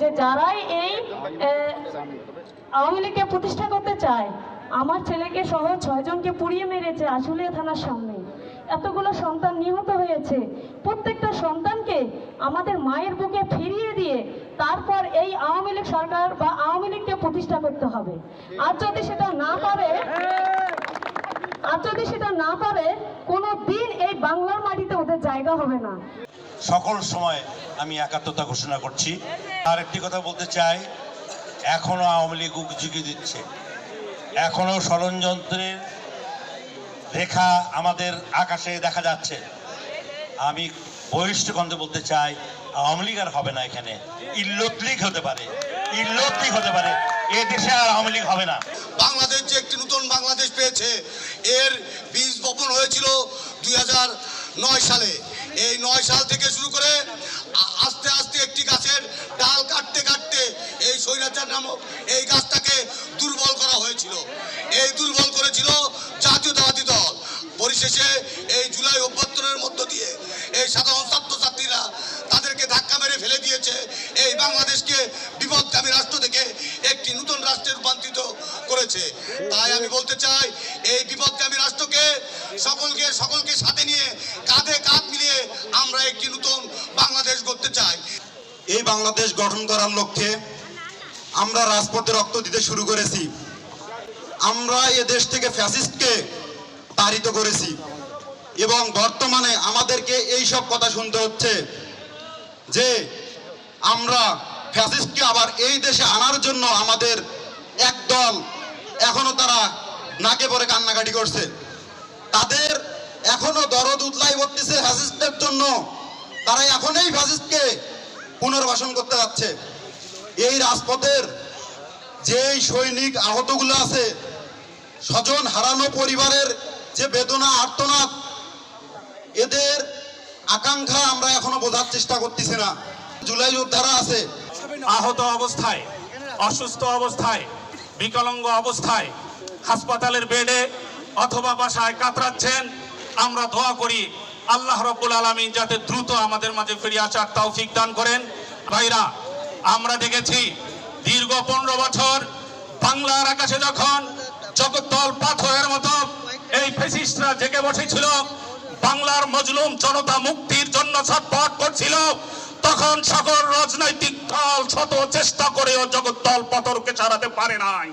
যে যারাই এই আওয়ামী লীগকে প্রতিষ্ঠা করতে চায়, আমার ছেলেকে সহ 6 জনকে পুড়িয়ে মেরেছে আশুলিয়া থানার সামনে, এতগুলো সন্তান নিহত হয়েছে। প্রত্যেকটা সন্তানকে আমাদের মায়ের বুকে ফিরিয়ে দিয়ে তারপর এই আওয়ামী লীগ সরকার বা আওয়ামী লীগকে প্রতিষ্ঠা করতে হবে। আর যদি সেটা না পারে কোনো দিন এই বাংলার মাটিতে ওদের জায়গা হবে না। সকল সময় আমি একাত্মতা ঘোষণা করছি। আর একটি কথা বলতে চাই, এখনো আওয়ামী লীগ উকঝুঁকি দিচ্ছে, এখনো ষড়যন্ত্রের রেখা আমাদের আকাশে দেখা যাচ্ছে। আমি বহিষ্ঠ কণ্ঠে বলতে চাই, আওয়ামী লীগ আর হবে না, এখানে ইল্লত লীগ হতে পারে, এ দেশে আর আওয়ামী লীগ হবে না। বাংলাদেশ যে একটি নতুন বাংলাদেশ পেয়েছে, এর বীজ বপন হয়েছিল 2009 সালে। এই 9 সাল থেকে শুরু করে আস্তে আস্তে একটি গাছের ডাল কাটতে কাটতে এই স্বৈরাচার নামক এই গাছটাকে দুর্বল করা হয়েছিল। এই দুর্বল করেছিল জাতীয়তাবাদী দল। পরিশেষে এই জুলাই অভ্যুত্থানের মধ্য দিয়ে এই সাধারণ ছাত্রছাত্রীরা তাদেরকে ধাক্কা মেরে ফেলে দিয়েছে। এই বাংলাদেশকে বিপদগামী রাষ্ট্র থেকে একটি নতুন রাষ্ট্রে রূপান্তরিত করেছে। তাই আমি বলতে চাই, এই বিপদগামী রাষ্ট্রকে সকলকে সাথে নিয়ে কাঁধে কাঁধ মিলিয়ে আমরা একটি নতুন বাংলাদেশ গড়তে চাই। এই বাংলাদেশ গঠন করার লক্ষ্যে আমরা রাজপথে রক্ত দিতে শুরু করেছি। আমরা এ দেশ থেকে ফ্যাসিস্টকে তাড়িত করেছি এবং বর্তমানে আমাদেরকে এই সব কথা শুনতে হচ্ছে যে আমরা ফ্যাসিস্টকে আবার এই দেশে আনার জন্য আমাদের একদল এখনো তারা নাকে পরে কান্নাকাটি করছে। তাদের এখনো দরদ উতলাই পড়তেছে ফ্যাসিস্টের জন্য। তারা এখন এই ফ্যাসিস্টকে পুনর্বাসন করতে যাচ্ছে। এই রাজপথের যেই সৈনিক আহতগুলো আছে, স্বজন হারানো পরিবারের যে বেদনা আর্তনাদ, এদের আকাঙ্ক্ষা আমরা এখনো বোঝার চেষ্টা করতেছি না। জুলাই যোদ্ধারা আছে আহত অবস্থায়, অসুস্থ অবস্থায়, বিকলাঙ্গ অবস্থায় হাসপাতালের বেডে অথবা বাসায় কাতরাচ্ছেন। আমরা দোয়া করি আল্লাহ রাব্বুল আলামিন যাতে দ্রুত আমাদের মাঝে ফিরে আসার তৌফিক দান করেন। ভাইরা, আমরা দেখেছি দীর্ঘ 15 বছর বাংলার আকাশে যখন জগদ্দল পাথরের মতো এই ফ্যাসিস্টরা জেগে বসেছিল, বাংলার মজলুম জনতা মুক্তির জন্য ছটফট করছিল, তখন সকল রাজনৈতিক দল শত চেষ্টা করেও জগদ্দল পাথরকে ছাড়াতে পারে নাই।